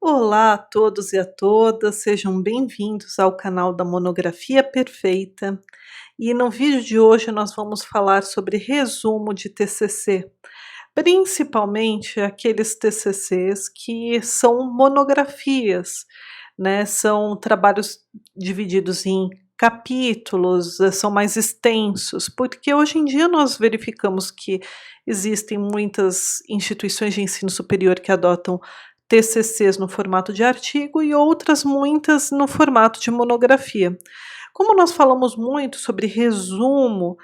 Olá a todos e a todas, sejam bem-vindos ao canal da Monografia Perfeita. E no vídeo de hoje nós vamos falar sobre resumo de TCC, principalmente aqueles TCCs que são monografias, né? São trabalhos divididos em capítulos, são mais extensos, porque hoje em dia nós verificamos que existem muitas instituições de ensino superior que adotam TCCs no formato de artigo e outras muitas no formato de monografia. Como nós falamos muito sobre resumo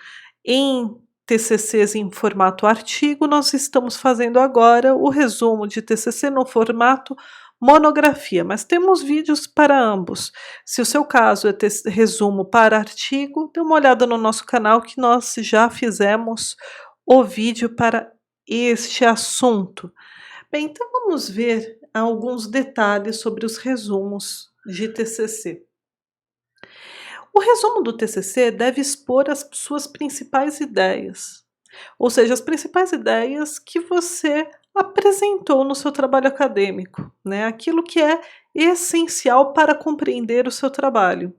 em TCCs em formato artigo, nós estamos fazendo agora o resumo de TCC no formato monografia, mas temos vídeos para ambos. Se o seu caso é resumo para artigo, dê uma olhada no nosso canal que nós já fizemos o vídeo para este assunto. Bem, então vamos ver alguns detalhes sobre os resumos de TCC. O resumo do TCC deve expor as suas principais ideias, ou seja, as principais ideias que você apresentou no seu trabalho acadêmico, né? Aquilo que é essencial para compreender o seu trabalho.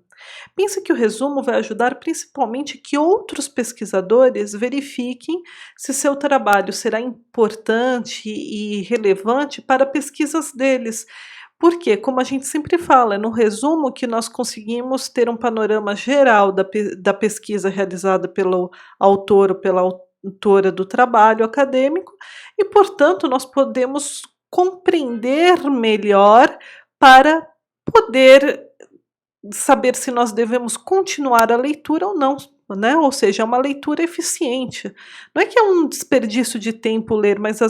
Pense que o resumo vai ajudar principalmente que outros pesquisadores verifiquem se seu trabalho será importante e relevante para pesquisas deles. Porque, como a gente sempre fala, é no resumo que nós conseguimos ter um panorama geral da pesquisa realizada pelo autor ou pela autora do trabalho acadêmico e, portanto, nós podemos compreender melhor para poder saber se nós devemos continuar a leitura ou não, né? Ou seja, é uma leitura eficiente. Não é que é um desperdício de tempo ler, mas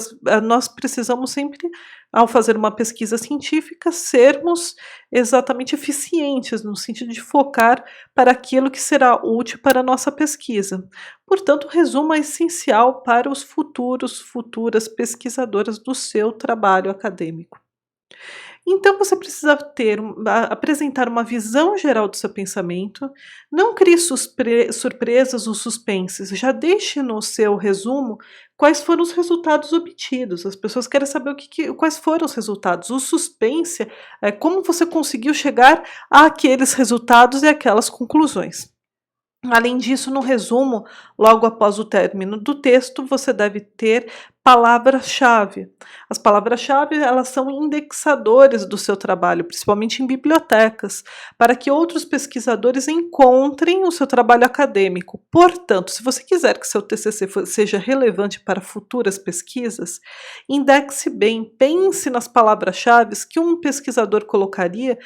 nós precisamos sempre, ao fazer uma pesquisa científica, sermos exatamente eficientes, no sentido de focar para aquilo que será útil para a nossa pesquisa. Portanto, o resumo é essencial para os futuras pesquisadoras do seu trabalho acadêmico. Então você precisa apresentar uma visão geral do seu pensamento, não crie surpresas ou suspenses, já deixe no seu resumo quais foram os resultados obtidos. As pessoas querem saber quais foram os resultados. O suspense é como você conseguiu chegar àqueles resultados e àquelas conclusões. Além disso, no resumo, logo após o término do texto, você deve ter palavras-chave. As palavras-chave, elas são indexadores do seu trabalho, principalmente em bibliotecas, para que outros pesquisadores encontrem o seu trabalho acadêmico. Portanto, se você quiser que seu TCC seja relevante para futuras pesquisas, indexe bem, pense nas palavras-chave que um pesquisador colocaria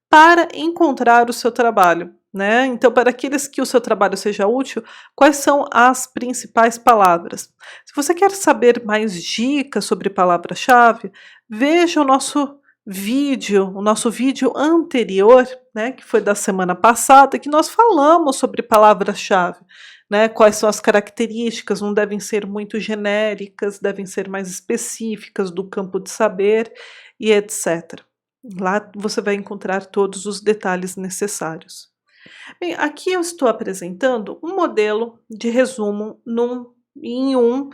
para encontrar o seu trabalho. Né? Então, para aqueles que o seu trabalho seja útil, quais são as principais palavras? Se você quer saber mais dicas sobre palavra-chave, veja o nosso vídeo anterior, né, que foi da semana passada, que nós falamos sobre palavras-chave, né? Quais são as características, não devem ser muito genéricas, devem ser mais específicas do campo de saber e etc. Lá você vai encontrar todos os detalhes necessários. Bem, aqui eu estou apresentando um modelo de resumo em um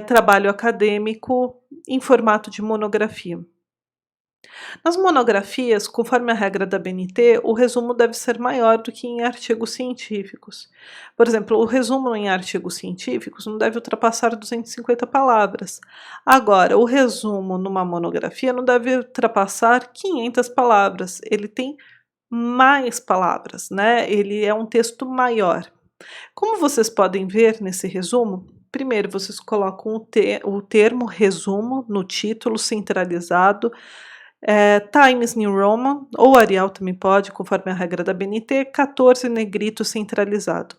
trabalho acadêmico em formato de monografia. Nas monografias, conforme a regra da BNT, o resumo deve ser maior do que em artigos científicos. Por exemplo, o resumo em artigos científicos não deve ultrapassar 250 palavras. Agora, o resumo numa monografia não deve ultrapassar 500 palavras. Ele tem mais palavras, né? Ele é um texto maior. Como vocês podem ver nesse resumo, primeiro vocês colocam o termo resumo no título centralizado, Times New Roman, ou Arial também pode, conforme a regra da BNT, 14 negrito centralizado.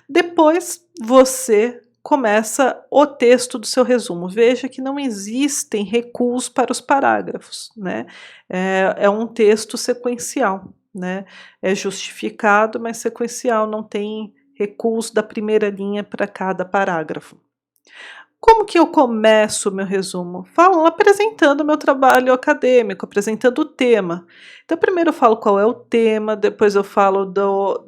Depois você começa o texto do seu resumo. Veja que não existem recuos para os parágrafos, né? É um texto sequencial, né? É justificado, mas sequencial, não tem recuos da primeira linha para cada parágrafo. Como que eu começo o meu resumo? Falo apresentando o meu trabalho acadêmico, apresentando o tema. Então, primeiro eu falo qual é o tema, depois eu falo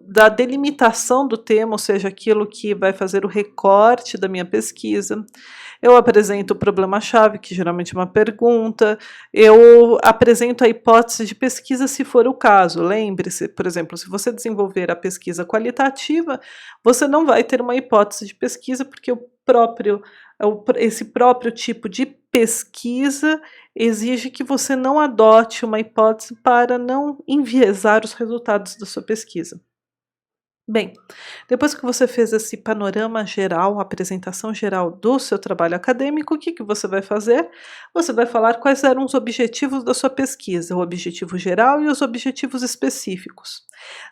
da delimitação do tema, ou seja, aquilo que vai fazer o recorte da minha pesquisa. Eu apresento o problema-chave, que geralmente é uma pergunta. Eu apresento a hipótese de pesquisa, se for o caso. Lembre-se, por exemplo, se você desenvolver a pesquisa qualitativa, você não vai ter uma hipótese de pesquisa, porque esse próprio tipo de pesquisa exige que você não adote uma hipótese para não enviesar os resultados da sua pesquisa. Bem, depois que você fez esse panorama geral, a apresentação geral do seu trabalho acadêmico, o que que você vai fazer? Você vai falar quais eram os objetivos da sua pesquisa, o objetivo geral e os objetivos específicos.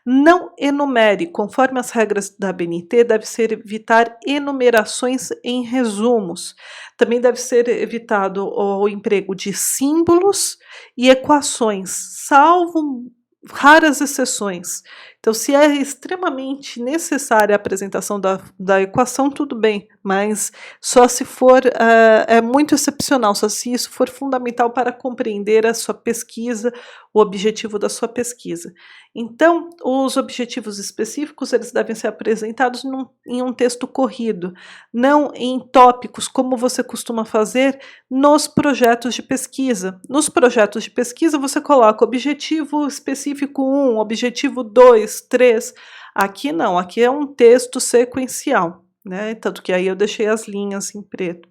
Não enumere, conforme as regras da ABNT, deve ser evitar enumerações em resumos. Também deve ser evitado o emprego de símbolos e equações, salvo raras exceções. Então, se é extremamente necessária a apresentação da equação, tudo bem, mas só se for, é muito excepcional, só se isso for fundamental para compreender a sua pesquisa, o objetivo da sua pesquisa. Então, os objetivos específicos, eles devem ser apresentados em um texto corrido, não em tópicos, como você costuma fazer nos projetos de pesquisa. Nos projetos de pesquisa, você coloca objetivo específico 1, objetivo 2, 3. Aqui não, aqui é um texto sequencial, né? Tanto que aí eu deixei as linhas em preto.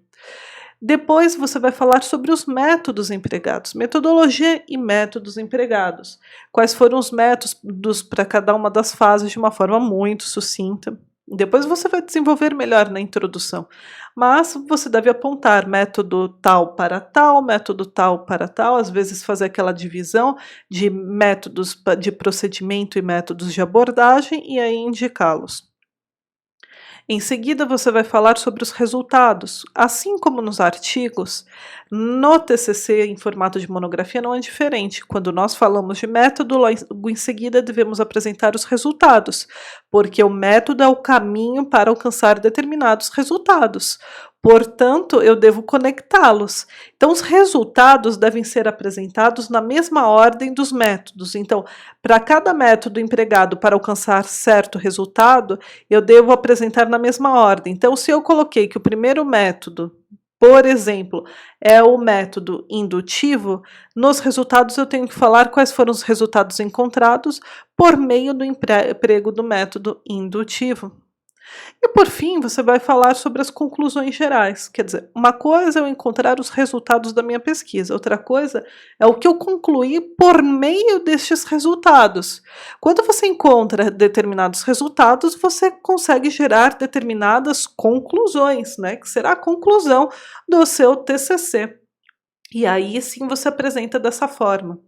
Depois você vai falar sobre os métodos empregados, metodologia e métodos empregados. Quais foram os métodos para cada uma das fases de uma forma muito sucinta. Depois você vai desenvolver melhor na introdução, mas você deve apontar método tal para tal, método tal para tal, às vezes fazer aquela divisão de métodos de procedimento e métodos de abordagem e aí indicá-los. Em seguida, você vai falar sobre os resultados. Assim como nos artigos, no TCC em formato de monografia não é diferente. Quando nós falamos de método, logo em seguida devemos apresentar os resultados, porque o método é o caminho para alcançar determinados resultados. Portanto, eu devo conectá-los. Então, os resultados devem ser apresentados na mesma ordem dos métodos. Então, para cada método empregado para alcançar certo resultado, eu devo apresentar na mesma ordem. Então, se eu coloquei que o primeiro método, por exemplo, é o método indutivo, nos resultados eu tenho que falar quais foram os resultados encontrados por meio do emprego do método indutivo. E por fim, você vai falar sobre as conclusões gerais. Quer dizer, uma coisa é eu encontrar os resultados da minha pesquisa, outra coisa é o que eu concluí por meio destes resultados. Quando você encontra determinados resultados, você consegue gerar determinadas conclusões, né? Que será a conclusão do seu TCC. E aí sim você apresenta dessa forma.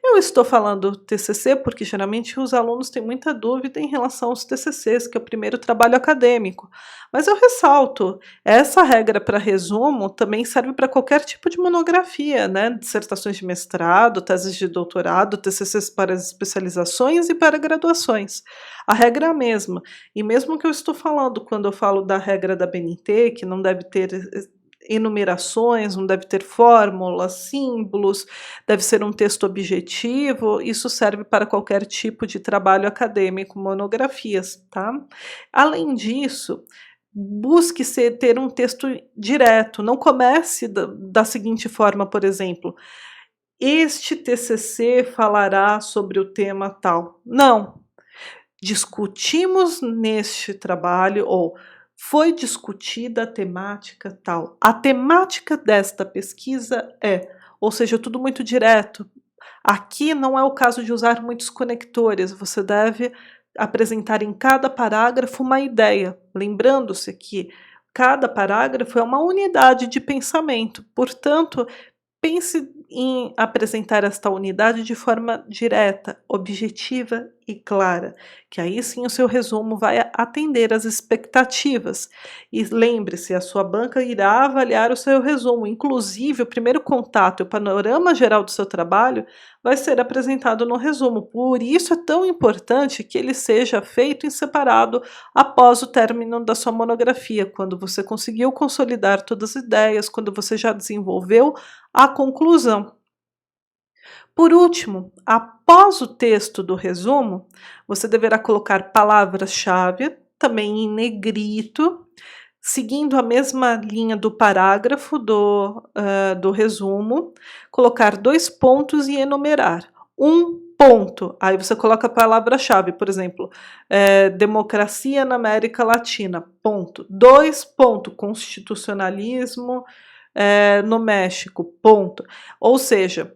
Eu estou falando TCC porque geralmente os alunos têm muita dúvida em relação aos TCCs, que é o primeiro trabalho acadêmico. Mas eu ressalto, essa regra para resumo também serve para qualquer tipo de monografia, né? Dissertações de mestrado, teses de doutorado, TCCs para as especializações e para graduações. A regra é a mesma. E mesmo que eu estou falando, quando eu falo da regra da BNT, que não deve ter enumerações, não deve ter fórmulas, símbolos, deve ser um texto objetivo, isso serve para qualquer tipo de trabalho acadêmico, monografias, tá? Além disso, busque ter um texto direto, não comece da seguinte forma, por exemplo, este TCC falará sobre o tema tal. Não, discutimos neste trabalho, ou foi discutida a temática tal. A temática desta pesquisa é, ou seja, tudo muito direto. Aqui não é o caso de usar muitos conectores, você deve apresentar em cada parágrafo uma ideia, lembrando-se que cada parágrafo é uma unidade de pensamento, portanto, pense em apresentar esta unidade de forma direta, objetiva e clara, que aí sim o seu resumo vai atender às expectativas. E lembre-se, a sua banca irá avaliar o seu resumo, inclusive o primeiro contato e o panorama geral do seu trabalho vai ser apresentado no resumo. Por isso é tão importante que ele seja feito em separado após o término da sua monografia, quando você conseguiu consolidar todas as ideias, quando você já desenvolveu a conclusão. Por último, após o texto do resumo, você deverá colocar palavras-chave, também em negrito, seguindo a mesma linha do parágrafo do resumo, colocar 2 pontos e enumerar. Um ponto, aí você coloca a palavra-chave, por exemplo, democracia na América Latina, ponto. 2 ponto, constitucionalismo no México, ponto. Ou seja,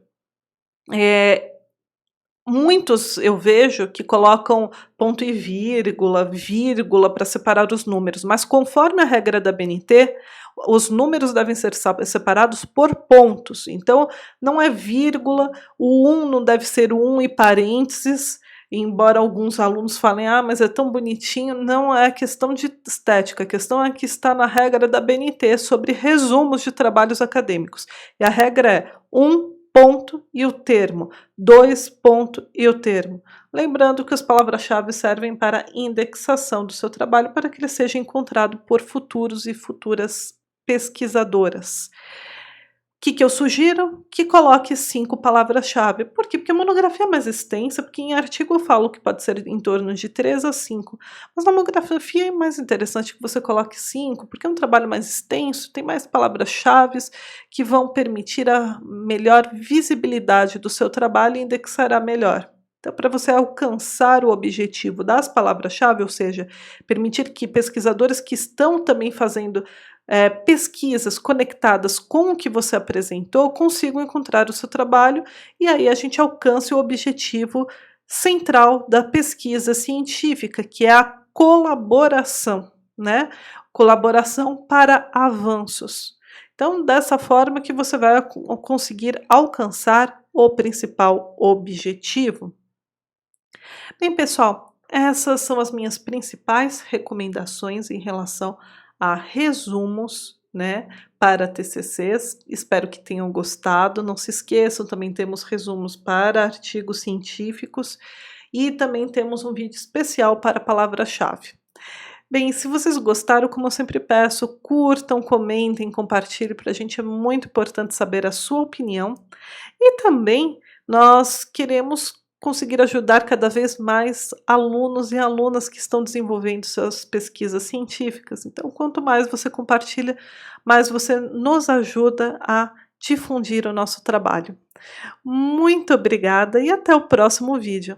muitos eu vejo que colocam ponto e vírgula para separar os números, mas conforme a regra da BNT, os números devem ser separados por pontos. Então, não é vírgula, o 1 não deve ser o 1 e parênteses, embora alguns alunos falem, ah, mas é tão bonitinho, não é questão de estética, a questão é que está na regra da BNT sobre resumos de trabalhos acadêmicos. E a regra é 1 ponto e o termo, 2 ponto e o termo. Lembrando que as palavras-chave servem para indexação do seu trabalho para que ele seja encontrado por futuros e futuras pesquisadoras. O que eu sugiro? Que coloque 5 palavras-chave. Por quê? Porque a monografia é mais extensa, porque em artigo eu falo que pode ser em torno de 3 a 5, mas na monografia é mais interessante que você coloque 5, porque é um trabalho mais extenso, tem mais palavras-chave que vão permitir a melhor visibilidade do seu trabalho e indexará melhor. Então, para você alcançar o objetivo das palavras-chave, ou seja, permitir que pesquisadores que estão também fazendo pesquisas conectadas com o que você apresentou consigam encontrar o seu trabalho e aí a gente alcança o objetivo central da pesquisa científica, que é a colaboração, né? Colaboração para avanços. Então, dessa forma que você vai conseguir alcançar o principal objetivo. Bem, pessoal, essas são as minhas principais recomendações em relação a resumos, né, para TCCs. Espero que tenham gostado. Não se esqueçam, também temos resumos para artigos científicos e também temos um vídeo especial para palavra-chave. Bem, se vocês gostaram, como eu sempre peço, curtam, comentem, compartilhem, para a gente é muito importante saber a sua opinião. E também nós queremos conseguir ajudar cada vez mais alunos e alunas que estão desenvolvendo suas pesquisas científicas. Então, quanto mais você compartilha, mais você nos ajuda a difundir o nosso trabalho. Muito obrigada e até o próximo vídeo.